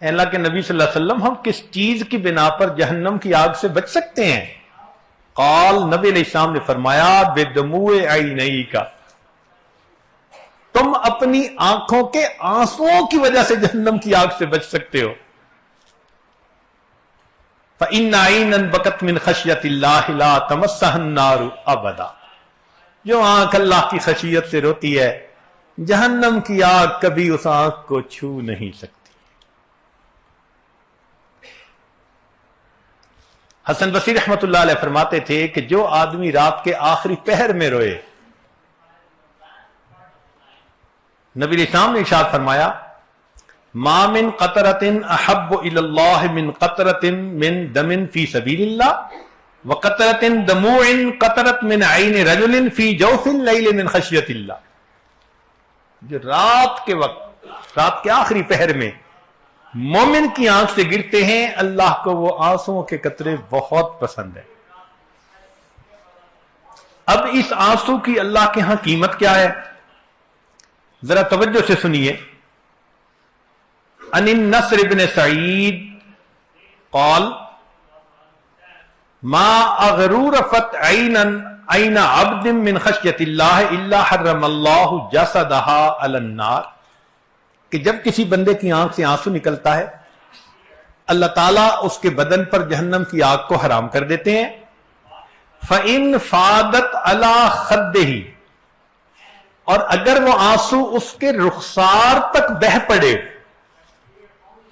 اے اللہ کے نبی صلی اللہ علیہ وسلم ہم کس چیز کی بنا پر جہنم کی آگ سے بچ سکتے ہیں؟ قال نبی علیہ السلام نے فرمایا بدموع عینیک، تم اپنی آنکھوں کے آنسوؤں کی وجہ سے جہنم کی آگ سے بچ سکتے ہو۔ فإن عینا بکت من خشیت اللہ لا تمسها النار ابدا، جو آنکھ اللہ کی خشیت سے روتی ہے جہنم کی آگ کبھی اس آنکھ کو چھو نہیں سکتی۔ حسن بصری رحمت اللہ علیہ فرماتے تھے کہ جو آدمی رات کے آخری پہر میں روئے، نبی علیہ السلام نے ارشاد فرمایا ما من قطرۃ احب الی اللہ من قطرۃ من دم فی سبیل اللہ وقطرۃ دموع قطرت من عین رجل فی جوف اللیل من خشیت اللہ۔ جو رات کے وقت، رات کے آخری پہر میں مومن کی آنکھ سے گرتے ہیں، اللہ کو وہ آنسوؤں کے قطرے بہت پسند ہیں۔ اب اس آنسو کی اللہ کے ہاں قیمت کیا ہے؟ ذرا توجہ سے سنیے۔ عن النصر بن سعید قال ما اغرورفت عین عبد من خشیت اللہ الا حرم اللہ جسدها علی النار، کہ جب کسی بندے کی آنکھ سے آنسو نکلتا ہے اللہ تعالیٰ اس کے بدن پر جہنم کی آگ کو حرام کر دیتے ہیں۔ فَإِن فَادَتْ عَلَى خَدِّهِ، اور اگر وہ آنسو اس کے رخسار تک بہہ پڑے،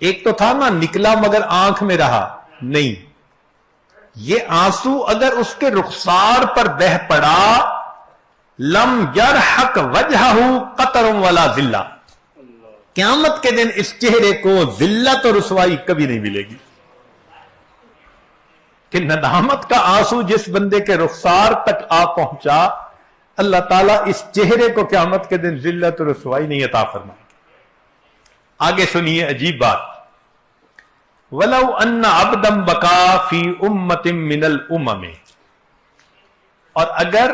ایک تو تھا نا نکلا مگر آنکھ میں رہا، نہیں، یہ آنسو اگر اس کے رخسار پر بہہ پڑا لم یرحق وجہہ قطر ولا ذلہ، قیامت کے دن اس چہرے کو ذلت اور رسوائی کبھی نہیں ملے گی۔ کہ ندامت کا آنسو جس بندے کے رخسار تک آ پہنچا، اللہ تعالیٰ اس چہرے کو قیامت کے دن ذلت اور رسوائی نہیں عطا فرمائے گی۔ آگے سنیے عجیب بات، وَلَوْ أَنَّ عَبْدًا بَكَى فِي أُمَّةٍ مِّنَ الْأُمَمِ، اور اگر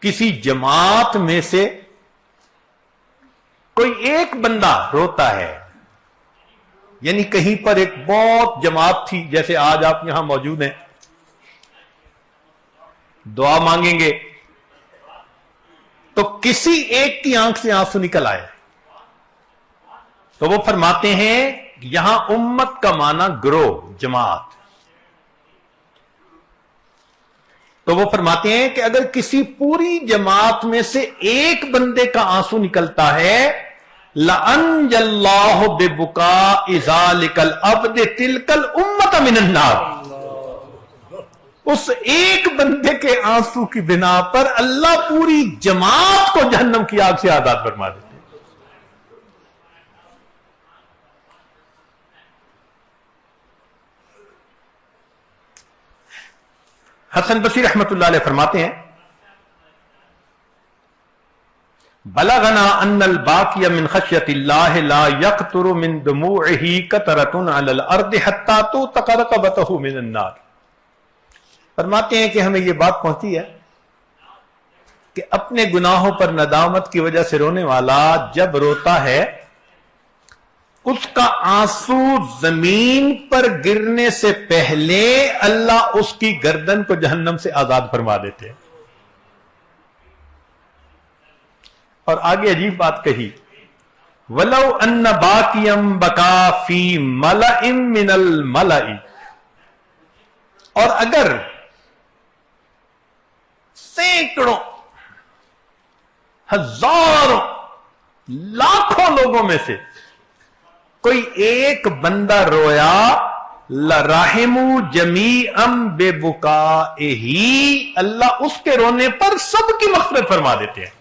کسی جماعت میں سے کوئی ایک بندہ روتا ہے، یعنی کہیں پر ایک بہت جماعت تھی، جیسے آج آپ یہاں موجود ہیں، دعا مانگیں گے تو کسی ایک کی آنکھ سے آنسو نکل آئے تو وہ فرماتے ہیں، یہاں امت کا معنی گروہ، جماعت، تو وہ فرماتے ہیں کہ اگر کسی پوری جماعت میں سے ایک بندے کا آنسو نکلتا ہے لَأَنْجَ اللَّهُ بِبُكَاءِ ذَلِكَ الْعَبْدِ تِلْكَ الْأُمَّةَ مِنَ النَّارِ، اس ایک بندے کے آنسو کی بنا پر اللہ پوری جماعت کو جہنم کی آگ سے آزاد فرما دیتے ہیں۔ حسن بصری رحمت اللہ علیہ فرماتے ہیں بلغنا ان الباقی من خشیت اللہ لا یقطر من دموعہ قطرۃ علی الارض حتی توثق رقبتہ من النار، فرماتے ہیں کہ ہمیں یہ بات پہنچی ہے کہ اپنے گناہوں پر ندامت کی وجہ سے رونے والا جب روتا ہے اس کا آنسو زمین پر گرنے سے پہلے اللہ اس کی گردن کو جہنم سے آزاد فرما دیتے ہیں۔ اور آگے عجیب بات کہی، وَلَوْ أَنَّ بَاقِيًا بَكَى فِي مَلَئٍ مِّنَ الْمَلَئِ، اور اگر سینکڑوں، ہزاروں، لاکھوں لوگوں میں سے کوئی ایک بندہ رویا لَرَحِمُوا جَمِيعًا بِبُكَائِهِ، اللہ اس کے رونے پر سب کی مغفرت فرما دیتے ہیں۔